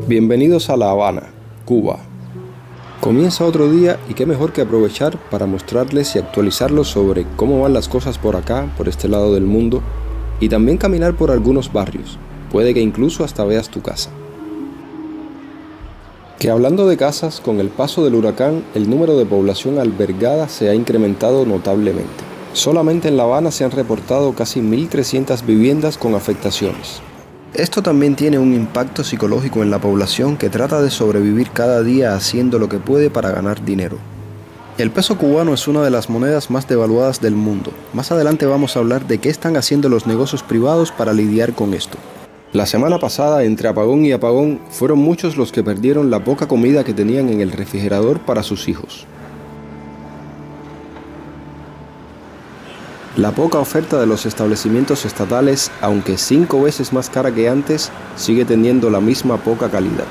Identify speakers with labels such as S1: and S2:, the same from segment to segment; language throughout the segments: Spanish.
S1: Bienvenidos a La Habana, Cuba. Comienza otro día y qué mejor que aprovechar para mostrarles y actualizarlos sobre cómo van las cosas por acá, por este lado del mundo, y también caminar por algunos barrios. Puede que incluso hasta veas tu casa. Que hablando de casas, con el paso del huracán, el número de población albergada se ha incrementado notablemente. Solamente en La Habana se han reportado casi 1.300 viviendas con afectaciones. Esto también tiene un impacto psicológico en la población que trata de sobrevivir cada día haciendo lo que puede para ganar dinero. El peso cubano es una de las monedas más devaluadas del mundo. Más adelante vamos a hablar de qué están haciendo los negocios privados para lidiar con esto. La semana pasada, entre apagón y apagón, fueron muchos los que perdieron la poca comida que tenían en el refrigerador para sus hijos. La poca oferta de los establecimientos estatales, aunque 5 veces más cara que antes, sigue teniendo la misma poca calidad.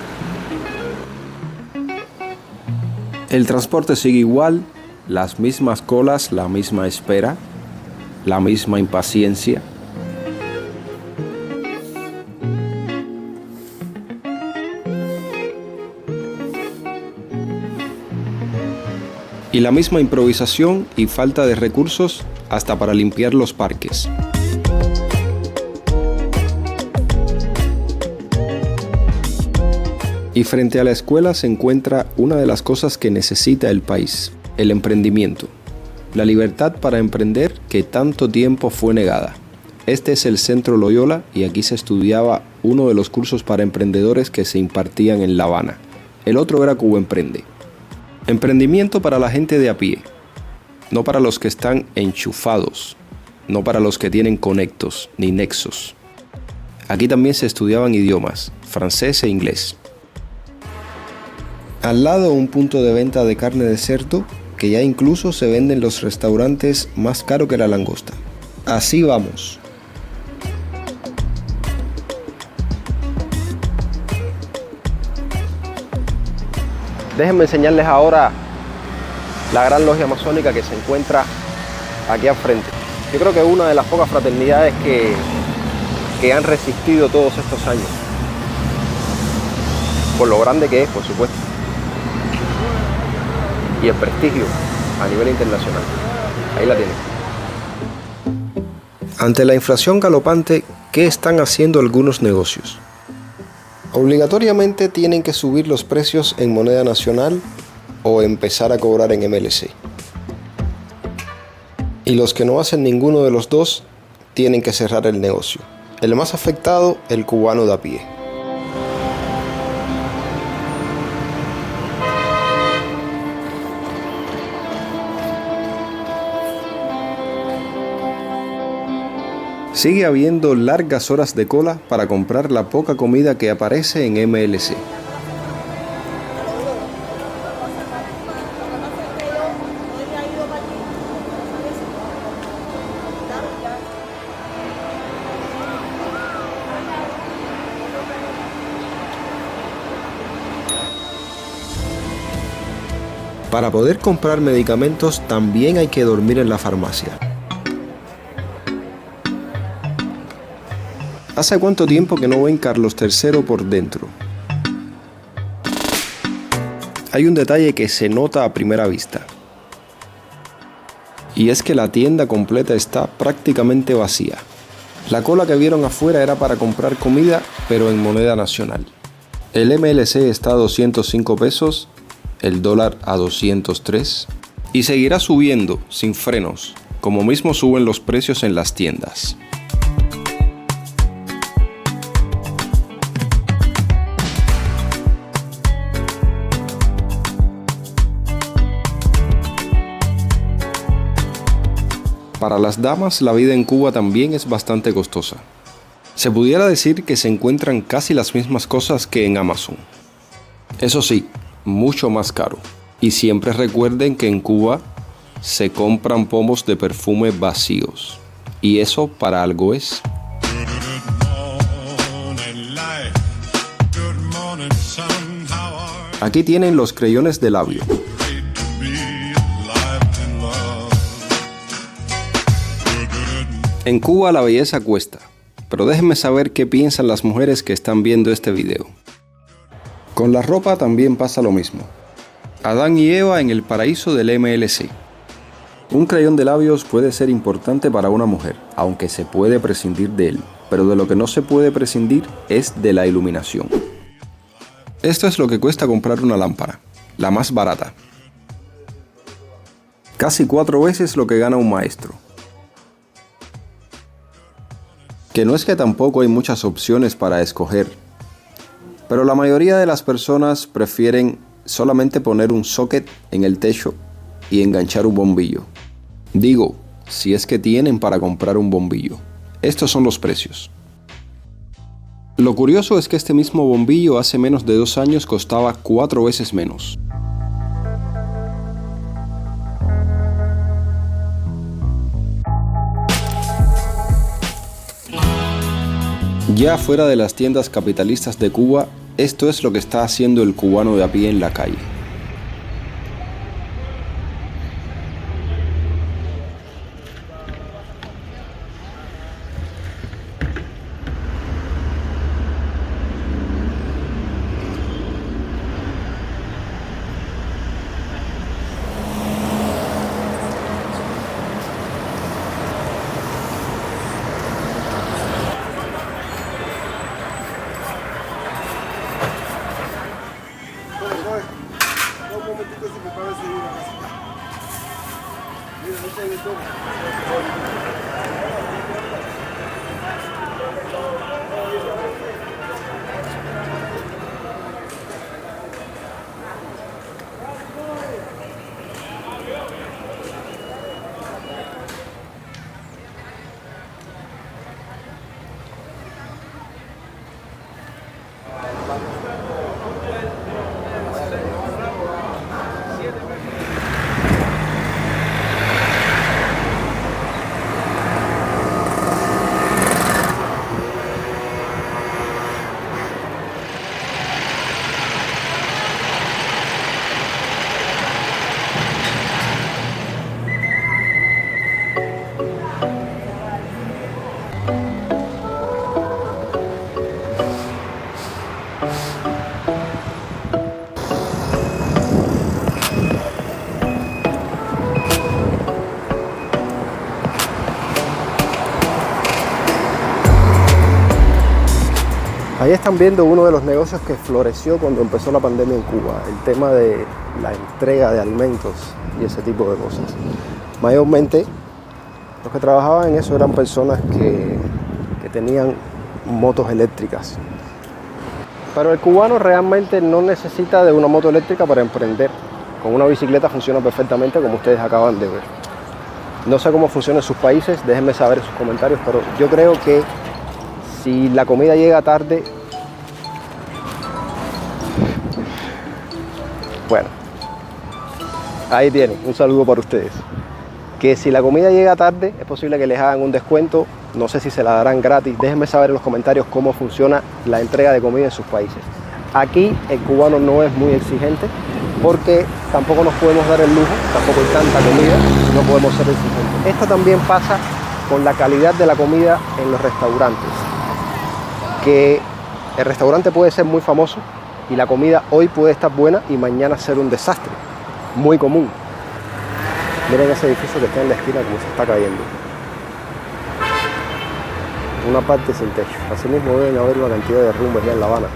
S1: El transporte sigue igual, las mismas colas, la misma espera, la misma impaciencia. Y la misma improvisación y falta de recursos hasta para limpiar los parques. Y frente a la escuela se encuentra una de las cosas que necesita el país, el emprendimiento. La libertad para emprender que tanto tiempo fue negada. Este es el Centro Loyola y aquí se estudiaba uno de los cursos para emprendedores que se impartían en La Habana. El otro era Cuba Emprende. Emprendimiento para la gente de a pie. No para los que están enchufados, no para los que tienen conectos ni nexos. Aquí también se estudiaban idiomas, francés e inglés. Al lado un punto de venta de carne de cerdo que ya incluso se vende en los restaurantes más caro que la langosta. Así vamos. Déjenme enseñarles ahora la gran logia masónica que se encuentra aquí al frente. Yo creo que es una de las pocas fraternidades que han resistido todos estos años. Por lo grande que es, por supuesto. Y el prestigio a nivel internacional. Ahí la tienen. Ante la inflación galopante, ¿qué están haciendo algunos negocios? Obligatoriamente tienen que subir los precios en moneda nacional o empezar a cobrar en MLC. Y los que no hacen ninguno de los dos tienen que cerrar el negocio. El más afectado, el cubano de a pie. Sigue habiendo largas horas de cola para comprar la poca comida que aparece en MLC. Para poder comprar medicamentos también hay que dormir en la farmacia. ¿Hace cuánto tiempo que no ven Carlos III por dentro? Hay un detalle que se nota a primera vista. Y es que la tienda completa está prácticamente vacía. La cola que vieron afuera era para comprar comida, pero en moneda nacional. El MLC está a 205 pesos, el dólar a 203 y seguirá subiendo sin frenos, como mismo suben los precios en las tiendas. Para las damas, la vida en Cuba también es bastante costosa. Se pudiera decir que se encuentran casi las mismas cosas que en Amazon. Eso sí, mucho más caro. Y siempre recuerden que en Cuba se compran pomos de perfume vacíos. Y eso para algo es. Aquí tienen los creyones de labio. En Cuba la belleza cuesta, pero déjenme saber qué piensan las mujeres que están viendo este video. Con la ropa también pasa lo mismo. Adán y Eva en el paraíso del MLC. Un crayón de labios puede ser importante para una mujer, aunque se puede prescindir de él, pero de lo que no se puede prescindir es de la iluminación. Esto es lo que cuesta comprar una lámpara, la más barata. Casi 4 veces lo que gana un maestro. Que no es que tampoco hay muchas opciones para escoger, pero la mayoría de las personas prefieren solamente poner un socket en el techo y enganchar un bombillo. Digo, si es que tienen para comprar un bombillo. Estos son los precios. Lo curioso es que este mismo bombillo hace menos de 2 años costaba 4 veces menos. Ya fuera de las tiendas capitalistas de Cuba, esto es lo que está haciendo el cubano de a pie en la calle. Ahí están viendo uno de los negocios que floreció cuando empezó la pandemia en Cuba, el tema de la entrega de alimentos y ese tipo de cosas. Mayormente los que trabajaban en eso eran personas que tenían motos eléctricas. Pero el cubano realmente no necesita de una moto eléctrica para emprender. Con una bicicleta funciona perfectamente, como ustedes acaban de ver. No sé cómo funciona en sus países, déjenme saber en sus comentarios, pero yo creo que si la comida llega tarde, bueno, ahí tienen, un saludo para ustedes. Que si la comida llega tarde, es posible que les hagan un descuento, no sé si se la darán gratis. Déjenme saber en los comentarios cómo funciona la entrega de comida en sus países. Aquí el cubano no es muy exigente porque tampoco nos podemos dar el lujo, tampoco hay tanta comida, no podemos ser exigentes. Esto también pasa con la calidad de la comida en los restaurantes. Que el restaurante puede ser muy famoso y la comida hoy puede estar buena y mañana ser un desastre, muy común. Miren ese edificio que está en la esquina como se está cayendo. Una parte sin techo. Asimismo deben haber una cantidad de derrumbes ya en La Habana.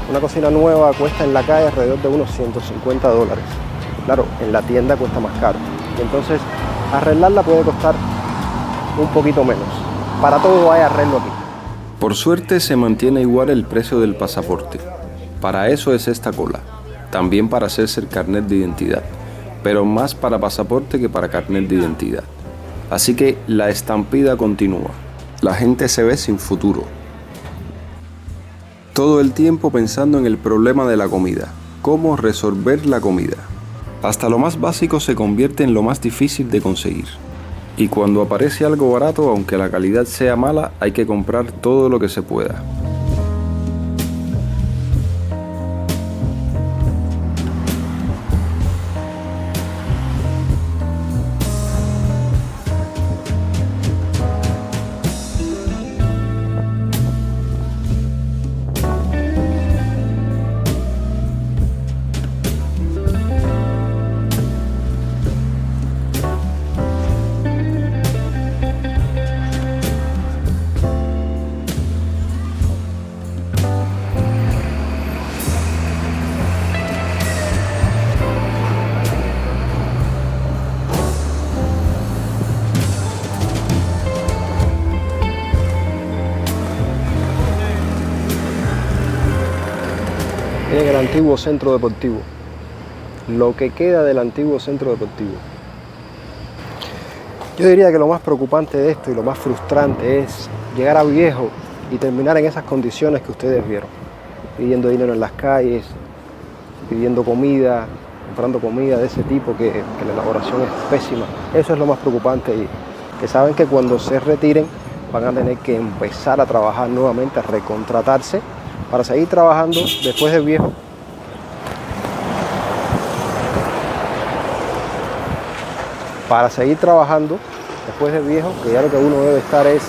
S1: Una cocina nueva cuesta en la calle alrededor de unos $150. Claro, en la tienda cuesta más caro. Y entonces arreglarla puede costar un poquito menos. Para todo hay arreglo aquí. Por suerte se mantiene igual el precio del pasaporte. Para eso es esta cola. También para hacerse el carnet de identidad. Pero más para pasaporte que para carnet de identidad. Así que la estampida continúa. La gente se ve sin futuro. Todo el tiempo pensando en el problema de la comida. Cómo resolver la comida. Hasta lo más básico se convierte en lo más difícil de conseguir. Y cuando aparece algo barato, aunque la calidad sea mala, hay que comprar todo lo que se pueda. Miren el antiguo centro deportivo, lo que queda del antiguo centro deportivo. Yo diría que lo más preocupante de esto y lo más frustrante es llegar a viejo y terminar en esas condiciones que ustedes vieron, pidiendo dinero en las calles, pidiendo comida, comprando comida de ese tipo que la elaboración es pésima. Eso es lo más preocupante, y que saben que cuando se retiren van a tener que empezar a trabajar nuevamente, a recontratarse para seguir trabajando después de viejo. Para seguir trabajando después de viejo, que ya lo que uno debe estar es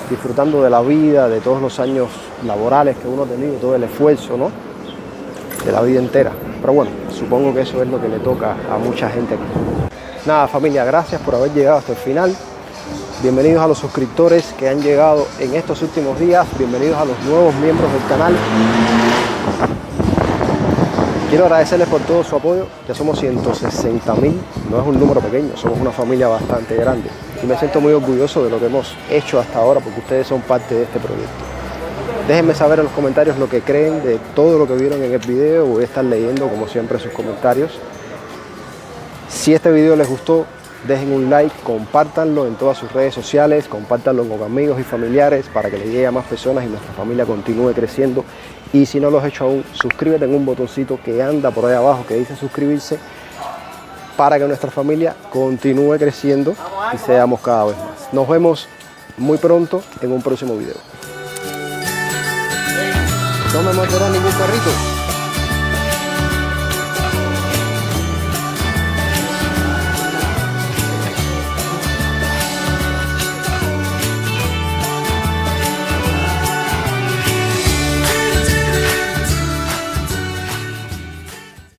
S1: disfrutando de la vida, de todos los años laborales que uno ha tenido, todo el esfuerzo, ¿no?, de la vida entera. Pero bueno, supongo que eso es lo que le toca a mucha gente aquí. Nada, familia, gracias por haber llegado hasta el final. Bienvenidos a los suscriptores que han llegado en estos últimos días. Bienvenidos a los nuevos miembros del canal. Quiero agradecerles por todo su apoyo. Ya somos 160.000, no es un número pequeño, somos una familia bastante grande. Y me siento muy orgulloso de lo que hemos hecho hasta ahora, porque ustedes son parte de este proyecto. Déjenme saber en los comentarios lo que creen de todo lo que vieron en el video. Voy a estar leyendo, como siempre, sus comentarios. Si este video les gustó, dejen un like, compártanlo en todas sus redes sociales, compártanlo con amigos y familiares para que le llegue a más personas y nuestra familia continúe creciendo. Y si no lo has hecho aún, suscríbete en un botoncito que anda por ahí abajo que dice suscribirse, para que nuestra familia continúe creciendo y seamos cada vez más. Nos vemos muy pronto en un próximo video. No me matará ningún carrito.